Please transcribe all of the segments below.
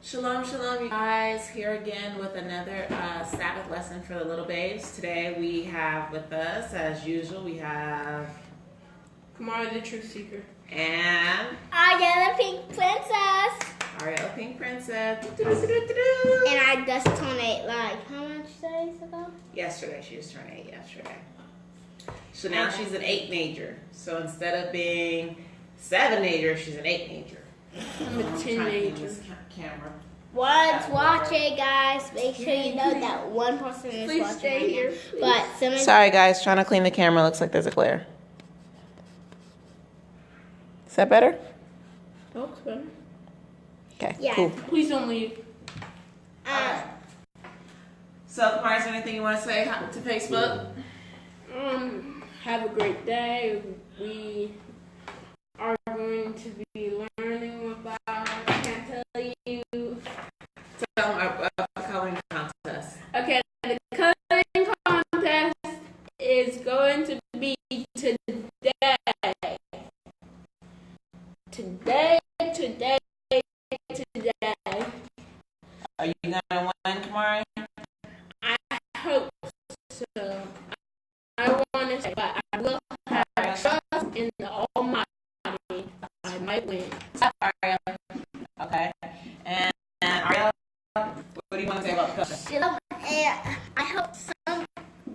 Shalom, shalom, you guys. Here again with another Sabbath lesson for the little babes. Today we have with us, as usual, we have Kamara the Truth Seeker. And Ariel the Pink Princess. Ariel Pink Princess. And I just turned 8, like, how much days ago? Yesterday. She just turned 8 yesterday. So now she's an 8 major. So instead of being 7 major, she's an 8 major. I'm a teenager. Camera. Once watching, guys, make sure you know that one person is Please watching stay right here. now. But Sorry guys, trying to clean the camera. Looks like there's a glare. Is that better? That looks better. Okay, Yeah. cool. Please don't leave. So, Kamara, is there anything you want to say to Facebook? Have a great day. We are going to be learning about, I can't tell you. Tell them our coloring contest. Okay, the coloring contest is going to be today. Today. Are you going to win, Kamari? I hope so. I want to say, but I will have trust in the Almighty. I might win. Ariel. Okay. And Ariel, what do you want to say about the contest? and I hope some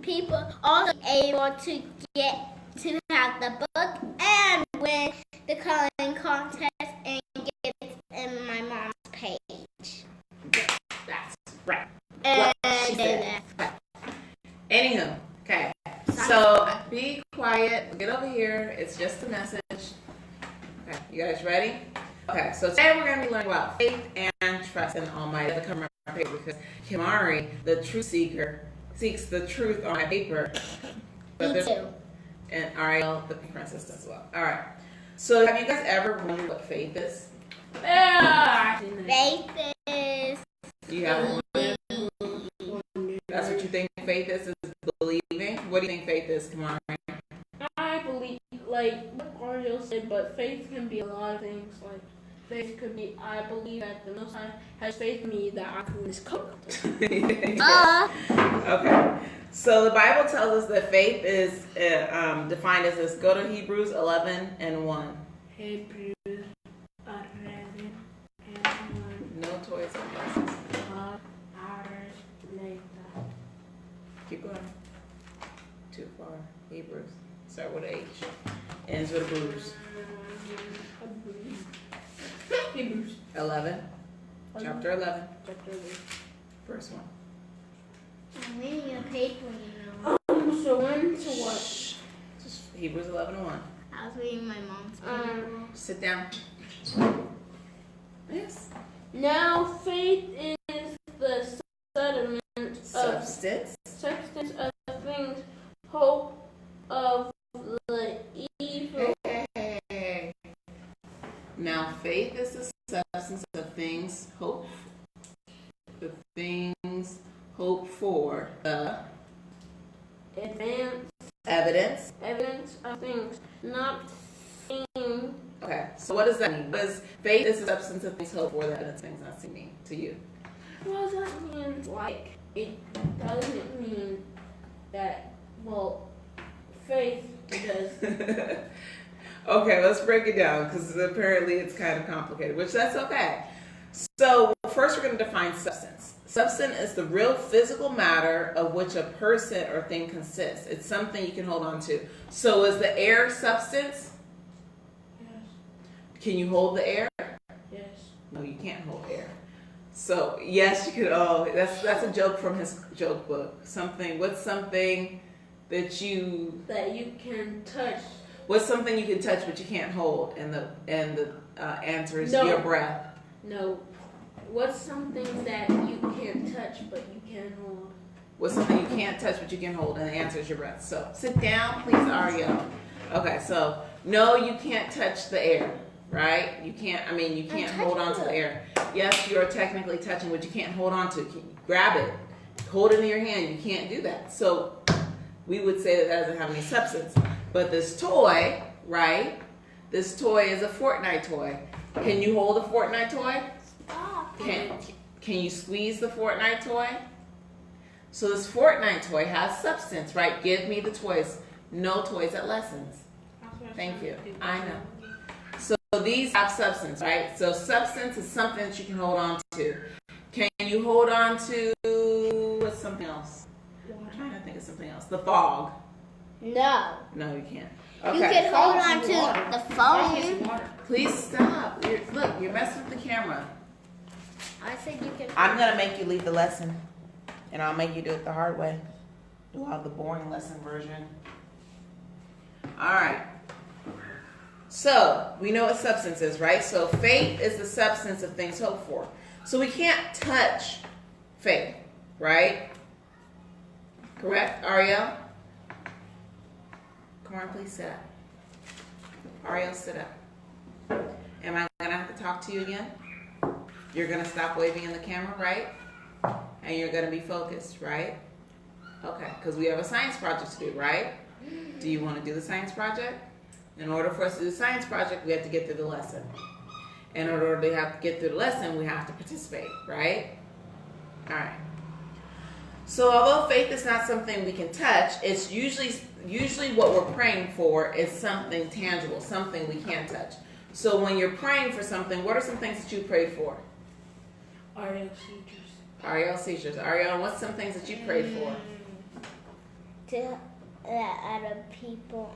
people also able to get to have the book and win the coloring contest and get it in my mom's page. That's right. And She said. Anywho, okay. So be quiet. Get over here. It's just a message. Okay, you guys ready? Okay, so today we're going to be learning about faith and trust in the Almighty. I have to come on my paper because Kamari, the truth seeker, seeks the truth on my paper. Me too. And Ariel, the princess, as well. All right. So have you guys ever wondered what faith is? Yeah. Faith is Do you have one? That's what you think faith is believing? What do you think faith is, Kamari? I believe, like what Ariel said, but faith can be a lot of things. Like faith could be, I believe that the Most High has faith in me that I can win this cup. Okay. So the Bible tells us that faith is defined as this. Go to Hebrews 11:1. Hebrews 11:1. No toys or glasses. Hours later. Keep going. Too far. Hebrews. Start with H. Ends with a bruise. Hebrews 11. Chapter 11. chapter 11. First one. I'm reading a paper, you know. So when to what? Shh. Just Hebrews 11:1. I was reading my mom's paper. Sit down. Yes. Now faith is the Substance. substance of things, hope of the evil. Hey. Now faith is the substance of things hoped. The things hoped for. The evidence Evidence of things not seen. Okay, so what does that mean? What does faith is the substance of things hoped for, the evidence of things not seen mean to you? What does that mean? Like, it doesn't mean that, well, faith does. Okay, let's break it down because apparently it's kind of complicated, which that's okay. So first we're going to define substance. Substance is the real physical matter of which a person or thing consists. It's something you can hold on to. So is the air substance? Yes. Can you hold the air? Yes. No, you can't hold air. So yes, you could. Oh, that's a joke from his joke book. What's something that you can touch. What's something you can touch but you can't hold? And the answer is No. your breath. No. What's something that you can't touch but you can hold? What's something you can't touch but you can hold? And the answer is your breath. So sit down, please, Ariel. Okay, so no, you can't touch the air, right? You can't hold on to the air. Yes, you're technically touching, but you can't hold on to it. You grab it, hold it in your hand. You can't do that. So we would say that doesn't have any substance. But this toy, right? This toy is a Fortnite toy. Can you hold a Fortnite toy? Can you squeeze the Fortnite toy? So this Fortnite toy has substance, right? Give me the toys. No toys at lessons. Thank you. I know. So these have substance, right? So substance is something that you can hold on to. Can you hold on to what's something else? I'm trying to think of something else. The fog. No. No, you can't. Okay. You can hold on to the phone. Please stop. Look, you're messing with the camera. I said you can. I'm going to make you leave the lesson. And I'll make you do it the hard way. We'll have the boring lesson version. All right. So, we know what substance is, right? So, faith is the substance of things hoped for. So, we can't touch faith, right? Correct, Ariel? Come on, please sit up. Ariel, sit up. Am I going to have to talk to you again? You're going to stop waving in the camera, right? And you're going to be focused, right? Okay, because we have a science project to do, right? Do you want to do the science project? In order for us to do the science project, we have to get through the lesson. In order to have to get through the lesson, we have to participate, right? All right. So although faith is not something we can touch, it's usually what we're praying for is something tangible, something we can't touch. So when you're praying for something, what are some things that you prayed for? Ariel seizures. Ariel seizures. Ariel, what's some things that you prayed for? To let other people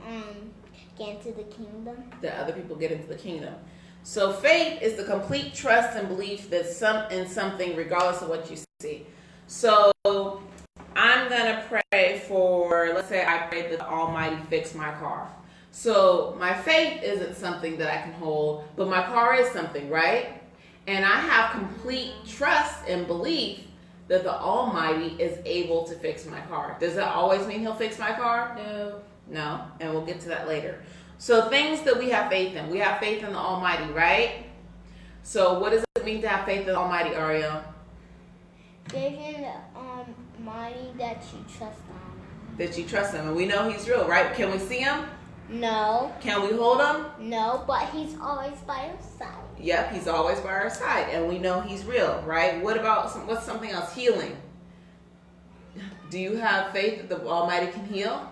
get into the kingdom. That other people get into the kingdom. So faith is the complete trust and belief that in something regardless of what you see. So I'm going to pray for, let's say I pray that the Almighty fix my car. So my faith isn't something that I can hold, but my car is something, right? And I have complete trust and belief that the Almighty is able to fix my car. Does that always mean He'll fix my car? No. No, and we'll get to that later. So things that we have faith in. We have faith in the Almighty, right? So what does it mean to have faith in the Almighty, Ariel? Faith in the Almighty that you trust Him. That you trust Him. And we know He's real, right? Can we see Him? No. Can we hold Him? No, but He's always by our side. Yep, He's always by our side. And we know He's real, right? What's something else? Healing. Do you have faith that the Almighty can heal?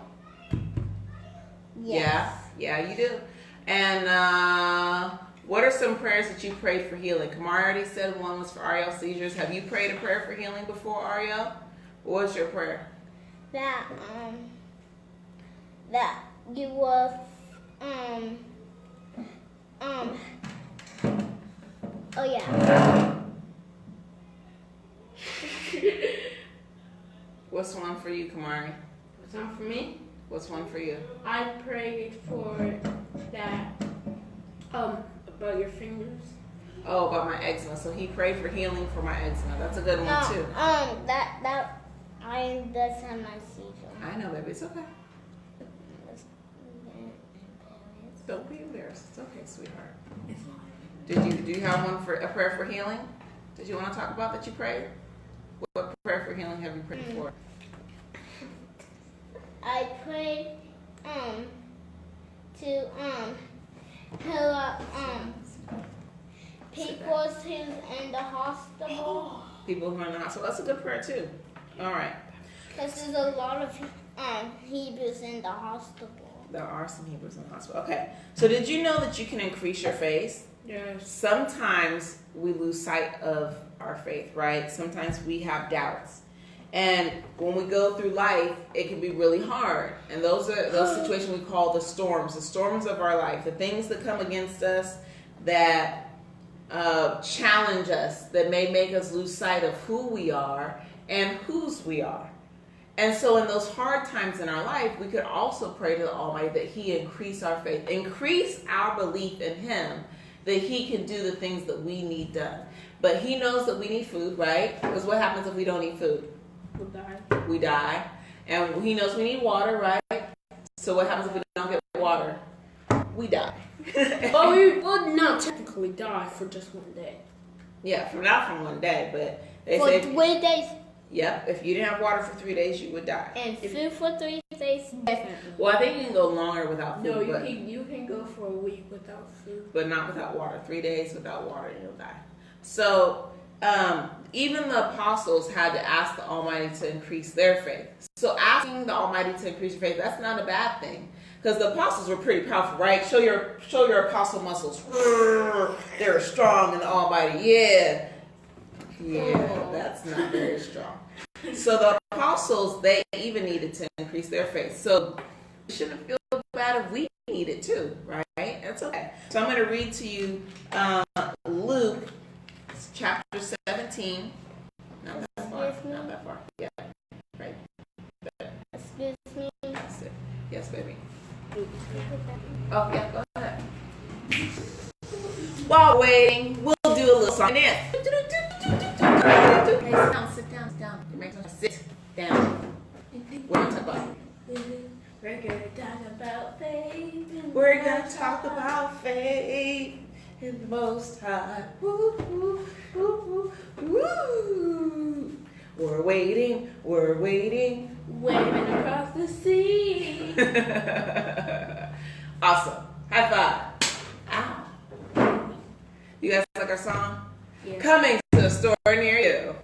Yes. Yeah, you do. And what are some prayers that you prayed for healing? Kamar already said one was for Ariel seizures. Have you prayed a prayer for healing before, Ariel? What was your prayer? That you will oh yeah. What's one for you, Kamari? What's one for me? What's one for you? I prayed for that, about your fingers. Oh, about my eczema. So he prayed for healing for my eczema. That's a good one too. That I does have my seizure. I know, baby. It's okay. Don't be embarrassed. It's okay, sweetheart. Do you have one for a prayer for healing? Did you want to talk about that you prayed? What prayer for healing have you prayed for? I prayed to heal up people who's in the hospital. People who are in the hospital. That's a good prayer too. All right. Because there's a lot of Hebrews in the hospital. There are some Hebrews in the hospital. Okay. So did you know that you can increase your faith? Yes. Sometimes we lose sight of our faith, right? Sometimes we have doubts. And when we go through life, it can be really hard. And those are those situations we call the storms of our life, the things that come against us that challenge us, that may make us lose sight of who we are and whose we are. And so in those hard times in our life, we could also pray to the Almighty that He increase our faith, increase our belief in Him, that He can do the things that we need done. But He knows that we need food, right? Because what happens if we don't eat food? We'll die. We die. And He knows we need water, right? So what happens if we don't get water? We die. Well, we would not technically die for just one day. Yeah, not from one day, but they For say 3 days. Yep, if you didn't have water for 3 days, you would die. And food for 3 days, definitely. Well, I think you can go longer without food. No, you can go for a week without food. But not without water. 3 days without water and you'll die. So even the apostles had to ask the Almighty to increase their faith. So asking the Almighty to increase your faith, that's not a bad thing. Because the apostles were pretty powerful, right? Show your apostle muscles. They're strong in the Almighty. Yeah, that's not very strong. So the apostles, they even needed to increase their faith. So we shouldn't feel bad if we need it too, right? That's okay. So I'm going to read to you Luke chapter 17. Not that far. Not that far. Yeah. Right. Excuse me. That's it. Yes, baby. Oh, yeah, go ahead. While waiting, we'll do a little song and dance. Sit down. Sit down. We're going to talk about We're gonna talk about faith. We're gonna talk about faith in the Most High. Woo, woo, woo, woo, woo. We're waiting. Waving across the sea. Awesome. High five. Ow. You guys like our song? Yeah. Coming to a store near you.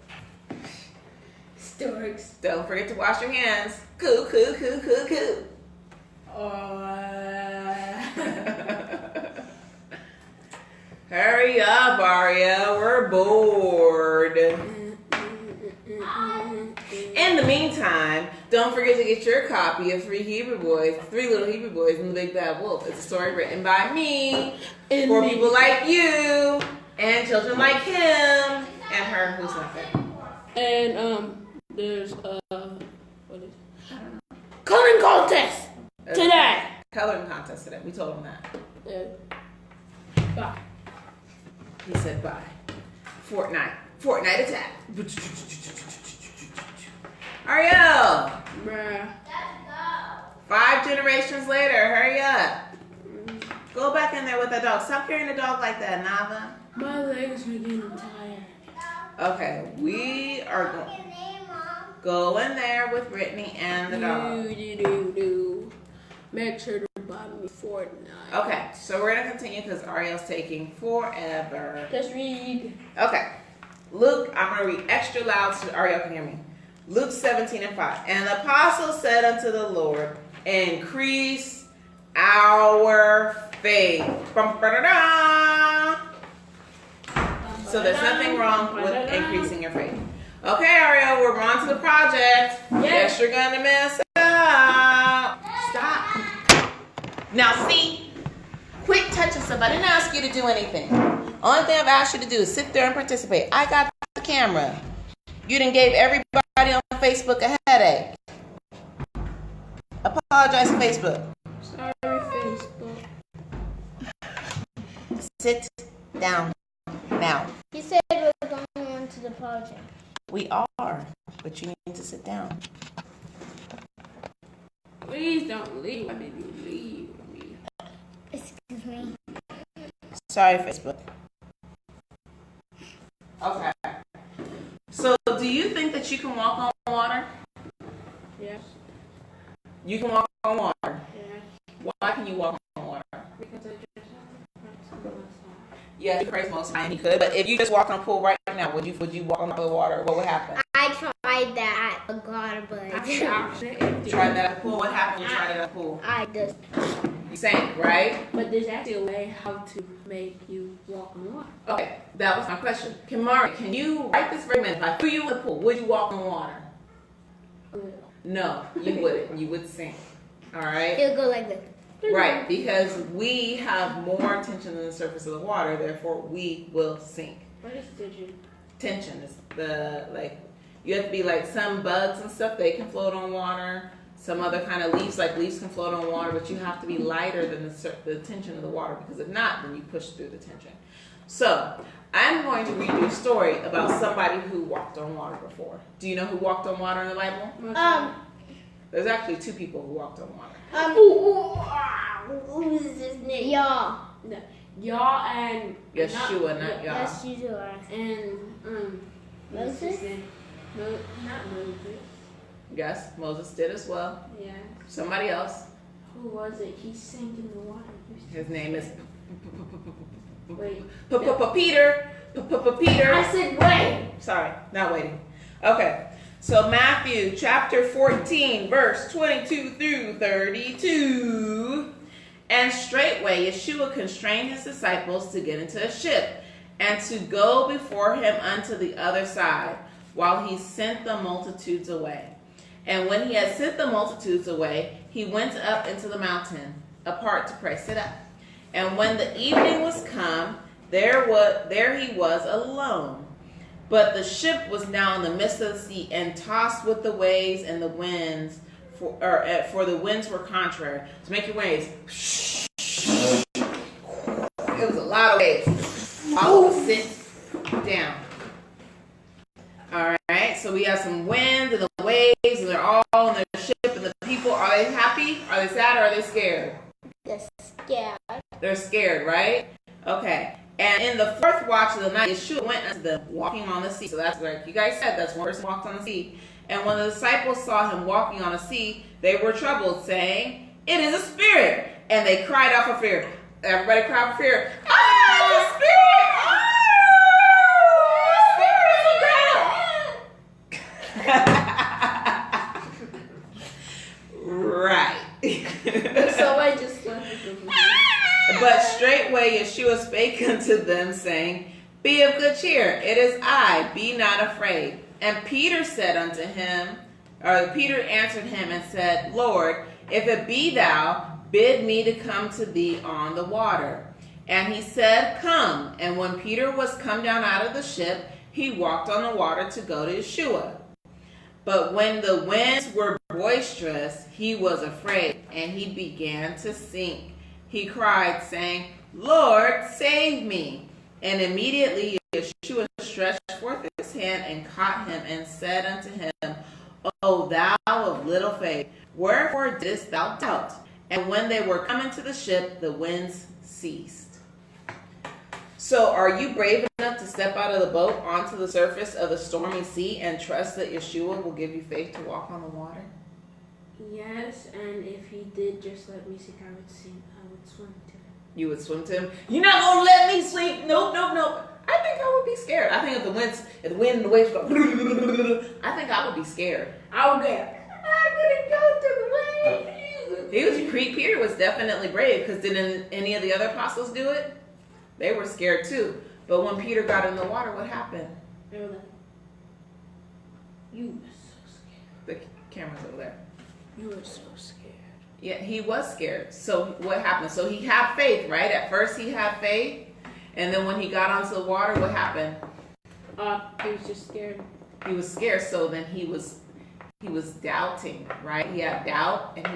Storks. Don't forget to wash your hands. Coo. Hurry up, Aria. We're bored. In the meantime, don't forget to get your copy of Three Little Hebrew Boys and the Big Bad Wolf. It's a story written by me for people like you and children like him and her, who's not there. And there's what is it? I don't know. Coloring contest today. Coloring contest today. We told him that. Bye. He said bye. Fortnite attack. Ariel. Bruh. 5 generations later. Hurry up. Go back in there with that dog. Stop carrying the dog like that, Nava. My legs are getting tired. Okay, we are going. Go in there with Brittany and the dog. Do. Make sure to buy me Fortnite. Okay, so we're going to continue because Ariel's taking forever. Just read. Okay. Luke, I'm going to read extra loud so Ariel can hear me. Luke 17:5. And the apostle said unto the Lord, increase our faith. So there's nothing wrong with increasing your faith. Okay, Ariel, we're on to the project. Yes, you're going to mess up. Stop. Now, see, quit touching stuff. I didn't ask you to do anything. Only thing I've asked you to do is sit there and participate. I got the camera. You done gave everybody on Facebook a headache. Apologize to Facebook. Sorry, Facebook. Sit down now. You said we're going on to the project. We are, but you need to sit down. Please don't leave. Why did you leave me? Excuse me. Sorry, Facebook. Okay. So, do you think that you can walk on water? Yes. You can walk on water. Yeah. Why can you walk on water? Because I just have to Yeah, you praise most high and you could. But if you just walk on a pool right now, would you walk on the water? What would happen? I tried that at the water, but You tried that at the pool. What happened when you tried it at the pool? I just. You sank, right? But there's actually a way how to make you walk on water. Okay, that was my question. Can you right this very minute, if I threw you in the pool, would you walk on water? No, you wouldn't. You would sink. All right? It'll go like this. Right, because we have more tension than the surface of the water, therefore we will sink. What is tension? Tension is you have to be like some bugs and stuff, they can float on water. Some other kind of leaves can float on water, but you have to be lighter than the tension of the water, because if not, then you push through the tension. So, I'm going to read you a story about somebody who walked on water before. Do you know who walked on water in the Bible? There's actually 2 people who walked on water. Who is his name? Y'all. No. Y'all and Yeshua, not y'all. That's Yeshua. And Moses? No, not Moses. Yes, Moses did as well. Yeah. Somebody else. Who was it? He sank in the water. His name is Wait. Peter. Peter. I said wait. Sorry, not waiting. Okay. So Matthew chapter 14, verse 22 through 32. And straightway Yeshua constrained his disciples to get into a ship and to go before him unto the other side, while he sent the multitudes away. And when he had sent the multitudes away, he went up into the mountain apart to pray. Sit up. And when the evening was come, there he was alone. But the ship was now in the midst of the sea, and tossed with the waves and the winds, for the winds were contrary. So make your waves. It was a lot of waves. I'll sit down. All right. So we have some wind and the waves, and they're all in their ship. And the people, are they happy? Are they sad? Or are they scared? They're scared. They're scared, right? Okay. And in the fourth watch of the night, Yeshua went unto them, walking on the sea. So that's like you guys said, that's one person walked on the sea. And when the disciples saw him walking on the sea, they were troubled, saying, "It is a spirit." And they cried out for fear. Everybody cried for fear. Ah, it's a spirit! Right. So I just left it. But straightway Yeshua spake unto them, saying, "Be of good cheer, it is I, be not afraid." And Peter answered him and said, "Lord, if it be thou, bid me to come to thee on the water." And he said, "Come." And when Peter was come down out of the ship, he walked on the water to go to Yeshua. But when the winds were boisterous, he was afraid, and he began to sink. He cried, saying, "Lord, save me." And immediately Yeshua stretched forth his hand and caught him, and said unto him, "O thou of little faith, wherefore didst thou doubt?" And when they were come into the ship, the winds ceased. So are you brave enough to step out of the boat onto the surface of the stormy sea and trust that Yeshua will give you faith to walk on the water? Yes, and if he did just let me sink, I would swim to him. You would swim to him? You're not going to let me swim? Nope. I think I would be scared. I think if the wind and the waves go, I think I would be scared. I would go, I'm going to go to the waves. Peter was definitely brave, because didn't any of the other apostles do it? They were scared too. But when Peter got in the water, what happened? They were like, "You were so scared." The camera's over there. You were so scared. Yeah, he was scared. So what happened? So he had faith, right? At first he had faith. And then when he got onto the water, what happened? He was just scared. He was scared. So then he was doubting, right? He had doubt, and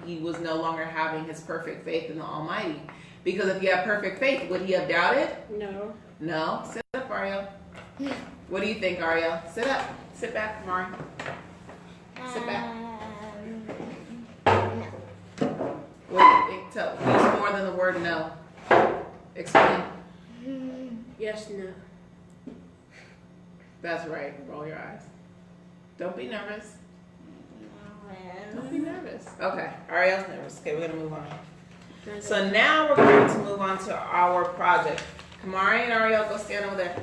he was no longer having his perfect faith in the Almighty. Because if he had perfect faith, would he have doubted? No. No. Sit up, Ariel. What do you think, Ariel? Sit up. Sit back, Mari. Sit back. No. What do you think? Use more than the word no. Explain. Yes, no. That's right. Roll your eyes. Don't be nervous. Don't be nervous. Okay. Ariel's nervous. Okay, we're going to move on. So now we're going to move on to our project. Kamari and Ariel, go stand over there.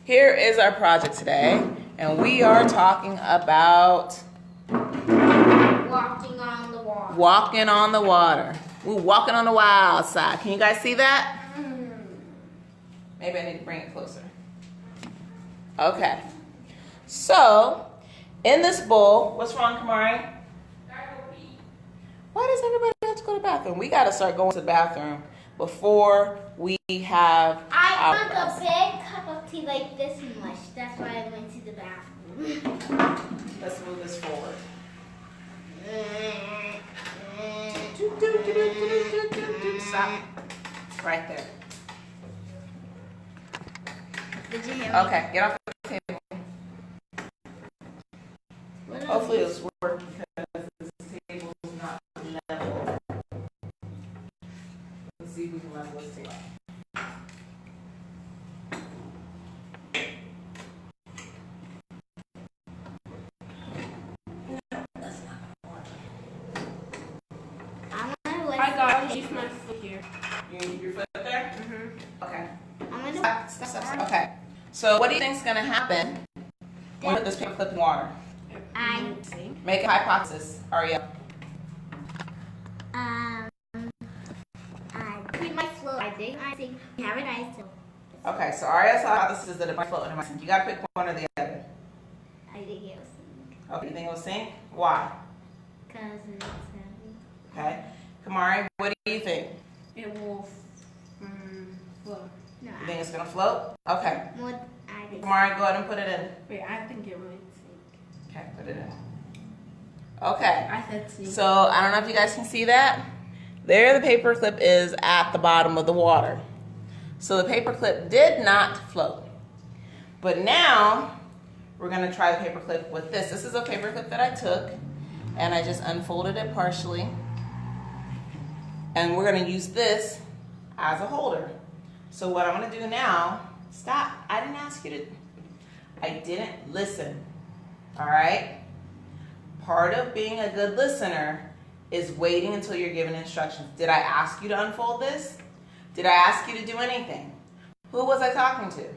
Here is our project today, and we are talking about Walking on the water. walking on the water. We're walking on the wild side. Can you guys see that? Maybe I need to bring it closer. Okay. So, in this bowl, what's wrong, Kamari? Why does everybody have to go to the bathroom? We got to start going to the bathroom before we have I want a big cup of tea like this much. That's why I went to the bathroom. Let's move this forward. Stop. Right there. Did you hear me? Okay, get off the table. Hopefully it's working because this table is not level. Let's see if we can level this table. No, that's not going to work. You need your foot there? Mm-hmm. Okay. I'm gonna. Stop. Okay. So what do you think is going to happen when you put this paper clip in water? I Make a hypothesis, Ariel. I clean my floor. I think we have an ice. Okay, so Ariel's hypothesis is that it might float in my sink. You got to pick one or the other. I think it was Okay, you think it will sink? Why? because it's heavy. Okay. Kamari, what do you think? It will float. No, You think it's going to float? Okay. more. I think. Kamari, go ahead and put it in. Wait, I think it would sink. Okay, put it in. Okay. I said sink. So I don't know if you guys can see that. There the paper clip is at the bottom of the water. So the paper clip did not float. But now we're going to try the paper clip with this. This is a paper clip that I took and I just unfolded it partially. And we're going to use this as a holder. So what I'm going to do now, stop. I didn't ask you to. I didn't listen. All right? Part of being a good listener is waiting until you're given instructions. Did I ask you to unfold this? Did I ask you to do anything? Who was I talking to?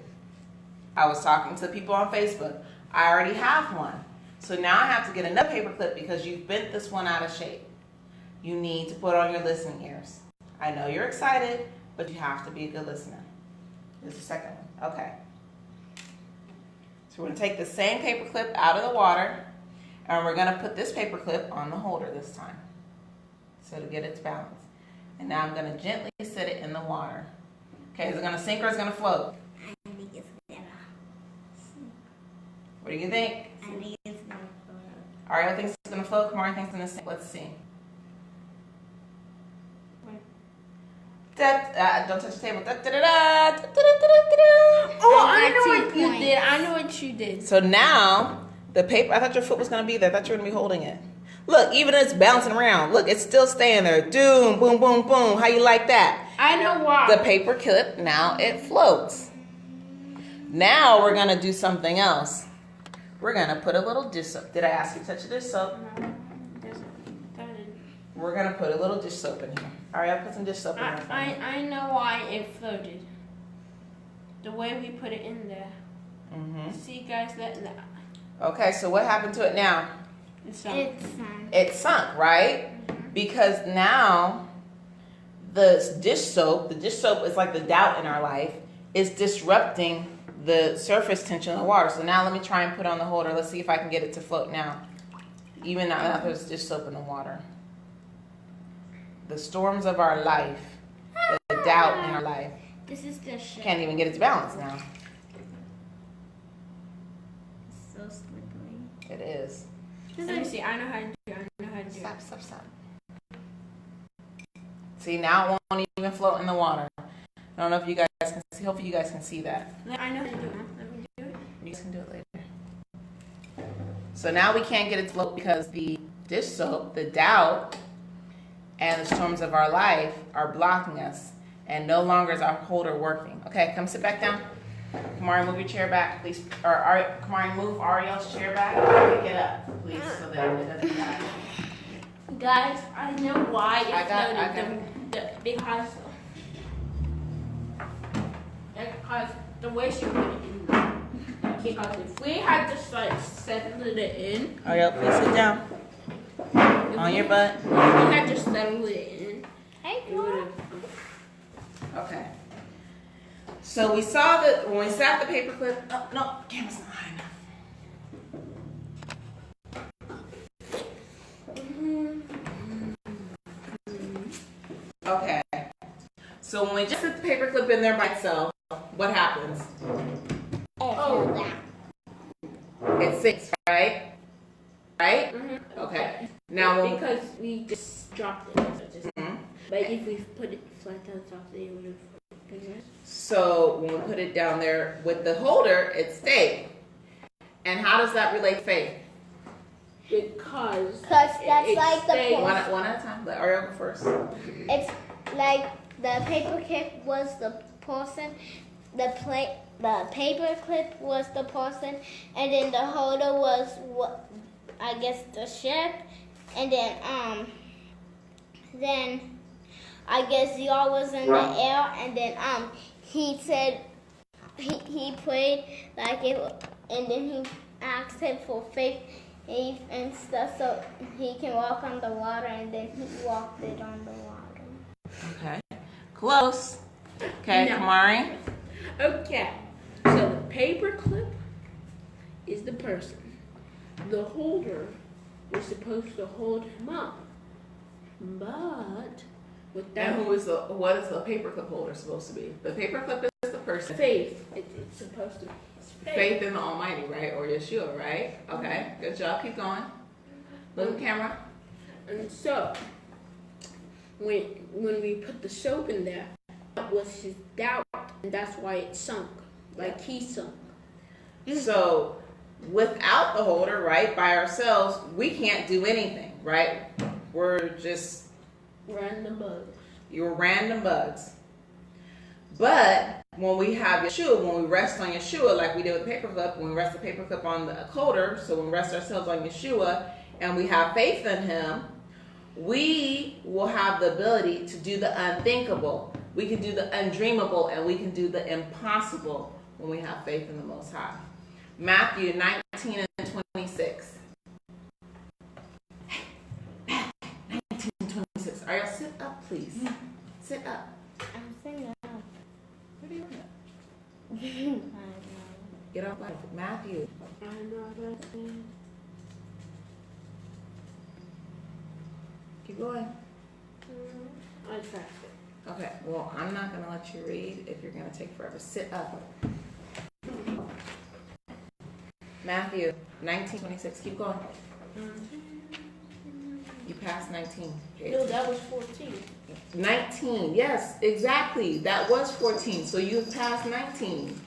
I was talking to people on Facebook. I already have one. So now I have to get another paper clip because you've bent this one out of shape. You need to put on your listening ears. I know you're excited, but you have to be a good listener. Here's the second one. Okay. So we're going to take the same paper clip out of the water, and we're going to put this paper clip on the holder this time. So to get its balance. And now I'm going to gently set it in the water. Okay, is it going to sink or is it going to float? I think it's gonna. What do you think? I think it's gonna float. Ariel thinks it's going to float. Kamari thinks it's going to sink. Let's see. Don't touch the table. Oh, I know what you did. I know what you did. So now, the paper, I thought your foot was going to be there. I thought you were going to be holding it. Look, even it's bouncing around. Look, it's still staying there. Doom, boom, boom, boom. How you like that? I know why. The paper clip, now it floats. Now we're going to do something else. We're going to put a little dish soap. Did I ask you to touch the dish soap? We're going to put a little dish soap in here. All right, I'll put some dish soap in there. I know why it floated. The way we put it in there. Mm-hmm. See, guys, that. Okay, so what happened to it now? It's sunk. It sunk, right? Mm-hmm. Because now the dish soap is like the doubt in our life, is disrupting the surface tension of the water. So now let me try and put on the holder. Let's see if I can get it to float now. Even now that there's dish soap in the water. The storms of our life, the doubt in our life, This is the ship. can't even get its balance now. It's so slippery. It is. Let me see. I know how to do it. I know how to do it. Stop. See, now it won't even float in the water. I don't know if you guys can see. Hopefully you guys can see that. I know how to do it. Let me do it. You guys can do it later. So now we can't get it to float because the dish soap, the doubt, and the storms of our life are blocking us. And no longer is our holder working. Okay, come sit back down. Kamari, move your chair back, please. Kamari, move Ariel's chair back. Pick it up, please, so that it doesn't die. Guys, I know why it I got because the way she put it in there. Because if we had just like settled it in. Ariel, please sit down. On your butt. If we had just settled it in. Hey, It would have. Okay. So we saw that when we sat the paper clip. Oh, no, camera's not high enough. Okay. So when we just put the paper clip in there by itself, what happens? Oh. It sinks, right? Right? Mm-hmm. Okay. Now when because we just dropped it. But if we put it flat on top, it would have been worse. So when we put it down there with the holder, it stayed. And how does that relate to faith? Because that's it like the stayed. point. One at a time. Let Ariel go first. It's like the paper clip was the person, the paper clip was the person, and then the holder was what I guess the ship, and then I guess y'all was in the air, and then he said he prayed like it, and then he asked him for faith and stuff so he can walk on the water, and then he walked it on the water. Okay. Close. Okay, No. Kamari. Okay. So the paper clip is the person. The holder was supposed to hold him up. But And what is the paperclip holder supposed to be? The paperclip is the person. faith, it's supposed to be Faith in the Almighty, right? Or Yeshua, right? Okay, good job. Keep going. Look at the camera. And so, when we put the soap in there, that was his doubt, and that's why it sunk, like he sunk. So, without the holder, right, by ourselves, we can't do anything, right? We're just Random bugs. you're random bugs. But when we have Yeshua, when we rest on Yeshua, like we did with the paperclip, when we rest the paperclip on the holder, so when we rest ourselves on Yeshua and we have faith in him, we will have the ability to do the unthinkable. We can do the undreamable, and we can do the impossible when we have faith in the Most High. Matthew 19 and 26. 19 and 26. Ariel, sit up, please. Sit up. I'm singing up. What are you doing? I know. Get off life. Matthew. I know that thing. Keep going. I tracked it. Okay, well, I'm not going to let you read if you're going to take forever. Sit up. Matthew 19:26. Keep going. You passed 19. No, that was 14. 19. Yes, exactly. That was 14. So you have passed 19.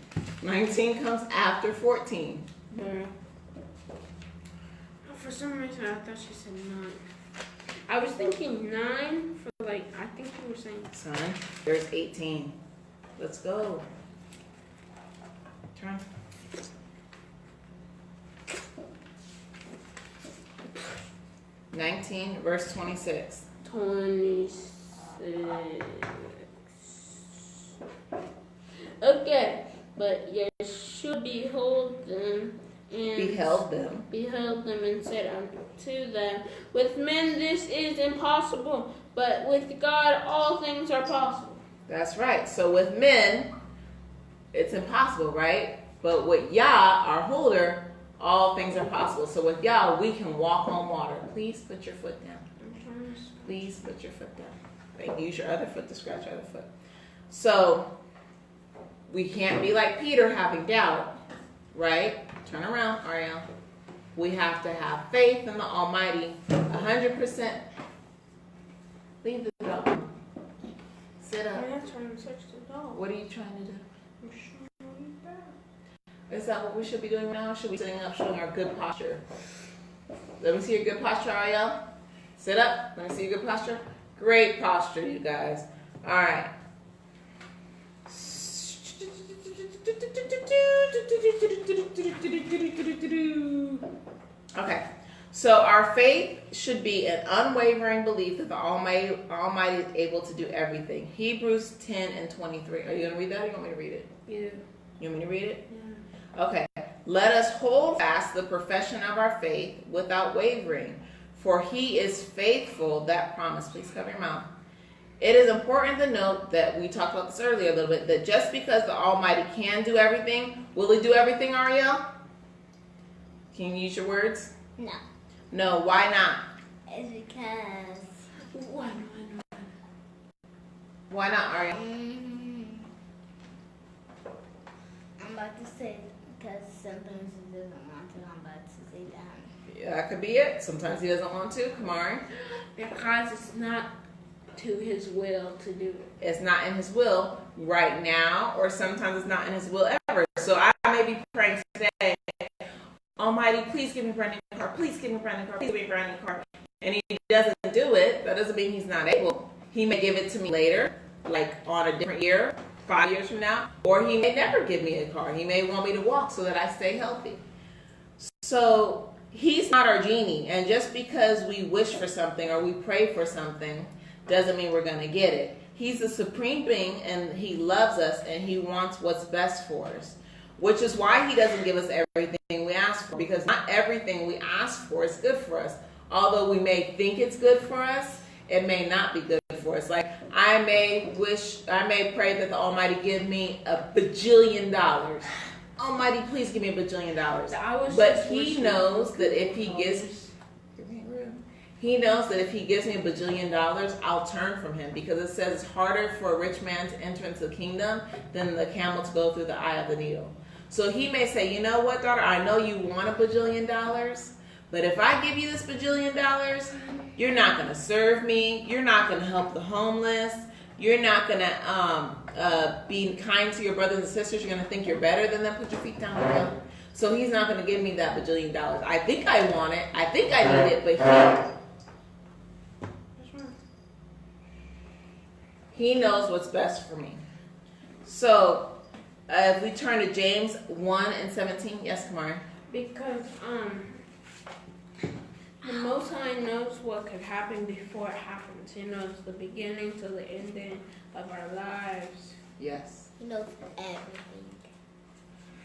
19 comes after 14. Yeah. For some reason, I thought she said 9. I was thinking 9 for like, I think you were saying. Son, there's 18. Let's go. Turn. (19) verse 26. 26. Okay, but Yeshua beheld them and said unto them, with men this is impossible, but with God all things are possible. That's right. So with men, it's impossible, right? But with Yah, our holder, all things are possible. So with Yah, we can walk on water. Please put your foot down. Please put your foot down. Like, use your other foot to scratch your other foot. So we can't be like Peter having doubt, right? Turn around, Ariel. We have to have faith in the Almighty 100%. Leave the dog. Sit up. I'm not trying to touch the dog. What are you trying to do? I'm showing you back. Is that what we should be doing now? Should we be sitting up, showing our good posture? Let me see your good posture, Ariel. Sit up. Let me see your good posture. Great posture, you guys. All right. Okay. So our faith should be an unwavering belief that the Almighty is able to do everything. Hebrews 10 and 23. Are you going to read that, or you want me to read it? Yeah. You want me to read it? Yeah. Okay. Let us hold fast the profession of our faith without wavering, for he is faithful that promise. Please cover your mouth. It is important to note that we talked about this earlier a little bit, that just because the Almighty can do everything, will he do everything, Ariel? Can you use your words? No. No, why not? It's because. Why? Why not, Ariel? I'm about to say because sometimes he doesn't want to. I'm about to say that. Yeah, that could be it. Sometimes he doesn't want to. Kamari. Because it's not to his will to do it. It's not in his will right now, or sometimes it's not in his will ever. So I may be praying today, Almighty, please give me a brand new car. Please give me a brand new car. Please give me a brand new car. And he doesn't do it. That doesn't mean he's not able. He may give it to me later, like on a different year, 5 years from now, or he may never give me a car. He may want me to walk so that I stay healthy. So he's not our genie. And just because we wish for something or we pray for something doesn't mean we're going to get it. He's the supreme being, and he loves us, and he wants what's best for us, which is why he doesn't give us everything we ask for, because not everything we ask for is good for us. Although we may think it's good for us, it may not be good for us. Like, I may pray that the Almighty give me $1 bajillion. Almighty, please give me $1 bajillion. But he knows that if he gives me $1 bajillion, I'll turn from him, because it says it's harder for a rich man to enter into the kingdom than the camel to go through the eye of the needle. So he may say, you know what, daughter, I know you want $1 bajillion, but if I give you this $1 bajillion, you're not going to serve me. You're not going to help the homeless. You're not going to be kind to your brothers and sisters. You're going to think you're better than them. Put your feet down, girl. So he's not going to give me that $1 bajillion. I think I want it. I think I need it, but he knows what's best for me. So if we turn to James 1:17. Yes, Kamari. Because the Most High knows what could happen before it happens. He knows the beginning to the ending of our lives. Yes. He knows everything.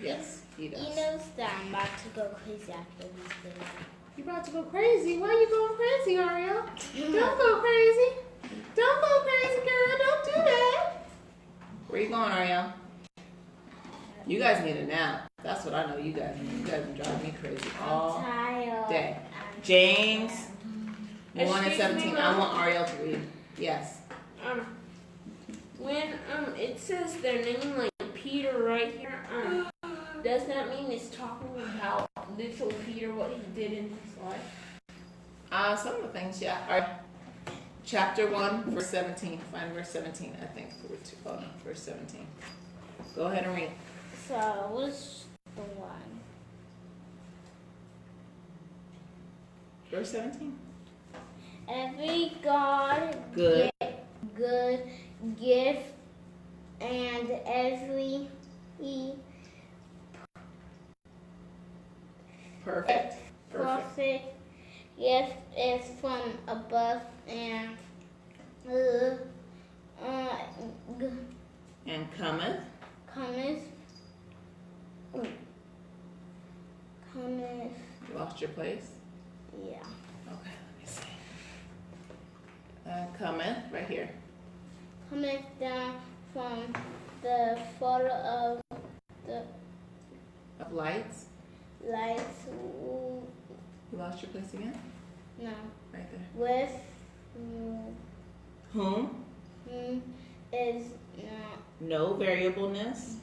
Yes, he does. He knows that I'm about to go crazy after this video. You about to go crazy? Why are you going crazy, Ariel? Don't go crazy. Don't go crazy, girl. Don't do that. Where you going, Ariel? You guys need a nap. That's what I know you guys need. You guys been driving me crazy all day. James 1:17. I want Ariel to read. Yes. When it says their name like Peter right here, does that mean it's talking about little Peter, what he did in his life? Some of the things, yeah. All right. Chapter 1, verse 17. Find verse 17, I think. Verse 17. Go ahead and read. So, what's the one? Verse 17. Every God Good gift and every Perfect gift is from above and cometh. You lost your place? Yeah. Okay, let me see. Cometh, right here. Cometh down from the Father of the Lights. lights. You lost your place again? No. Right there. With Whom? is not. No variableness.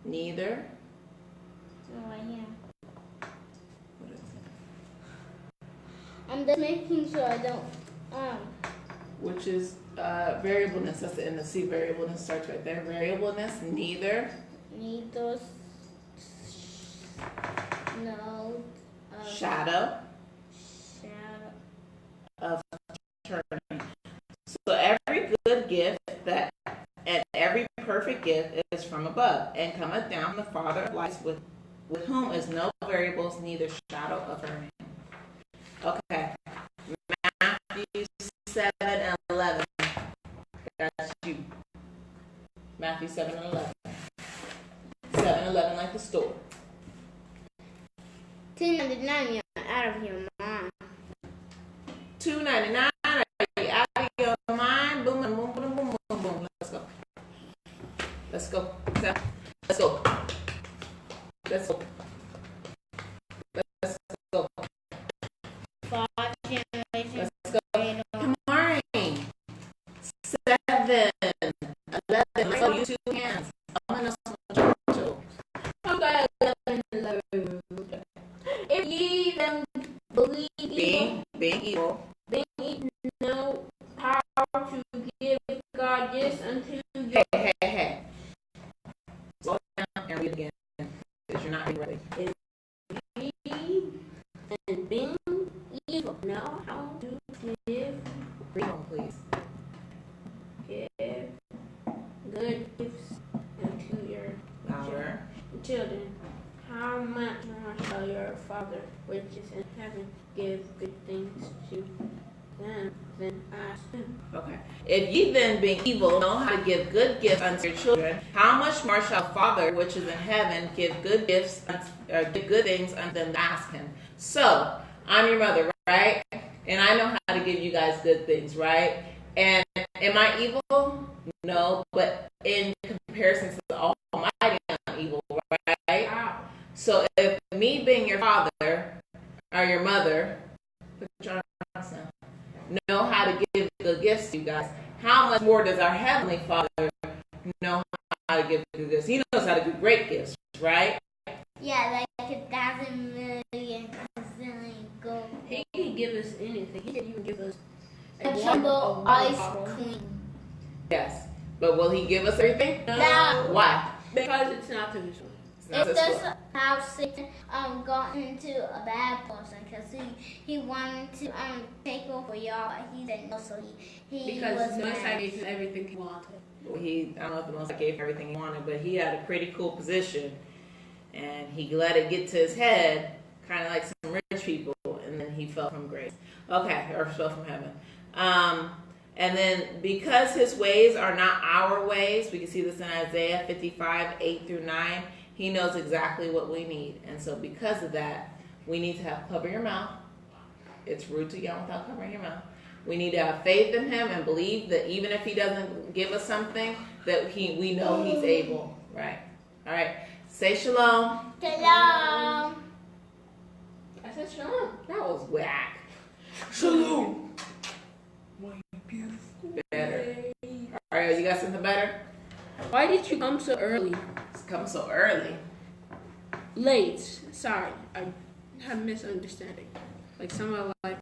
Neither. No, right here. What is it? I'm just making sure I don't. Which is variableness. That's the end. See, variableness starts right there. Variableness. Neither. Neither. No. Shadow. Shadow. Of turning. So every good gift and every perfect gift is from above, and cometh down from the Father of lights, with whom is no variables, neither shadow of turning. Okay. Matthew 7:11. That's you. Matthew 7:11. 7:11, like the store. $2.99. You're out of your mind. $2.99. Are you out of your mind? Boom, boom, boom, boom, boom, boom, boom. Let's go. Let's go. Let's go. Let's go. Let's go. 5 generations. Let's go. Come on. 7, 11. Let's go. Use 2 hands. I'm gonna If ye then believe being evil, being no power to give God gifts unto you. Hey. Slow down and read again, because you're not ready. And being evil know how to give. Read on, please. Give good gifts unto your Louder. children. How much more shall your Father Father which is in heaven give good things to them, then ask him. Okay. If ye then, being evil, know how to give good gifts unto your children, how much more shall Father which is in heaven give good gifts, give good things unto them that ask him? So, I'm your mother, right? And I know how to give you guys good things, right? And am I evil? No, but in comparison to the Almighty, I'm evil, right? Wow. So if me being your father or your mother, know how to give good gifts to you guys, how much more does our Heavenly Father know how to give good gifts? He knows how to give great gifts, right? Yeah, like 1,000 million gazillion gold. He can give us anything. He can even give us A jumbo ice bottle. cream. Yes. But will he give us everything? No. Why? Because it's not to his will. It's not It's his just fault. how Satan got into a bad person because he wanted to take over y'all, but he didn't know, so he Because was the Most High mad. gave him everything he wanted. I don't know if the Most High gave him everything he wanted, but he had a pretty cool position, and he let it get to his head, kind of like some rich people, and then he fell from grace. Okay, or fell from heaven. And then because his ways are not our ways, we can see this in Isaiah 55, 8 through 9, he knows exactly what we need. And so because of that, we need to have cover your mouth. It's rude to yell without covering your mouth. We need to have faith in him and believe that even if he doesn't give us something, that we know he's able. Right? All right. Say shalom. Shalom. I said shalom. That was whack. Shalom. Better. All right, you got something better? Why did you come so early? It's come so early. Late. Sorry. I have misunderstanding. Like some of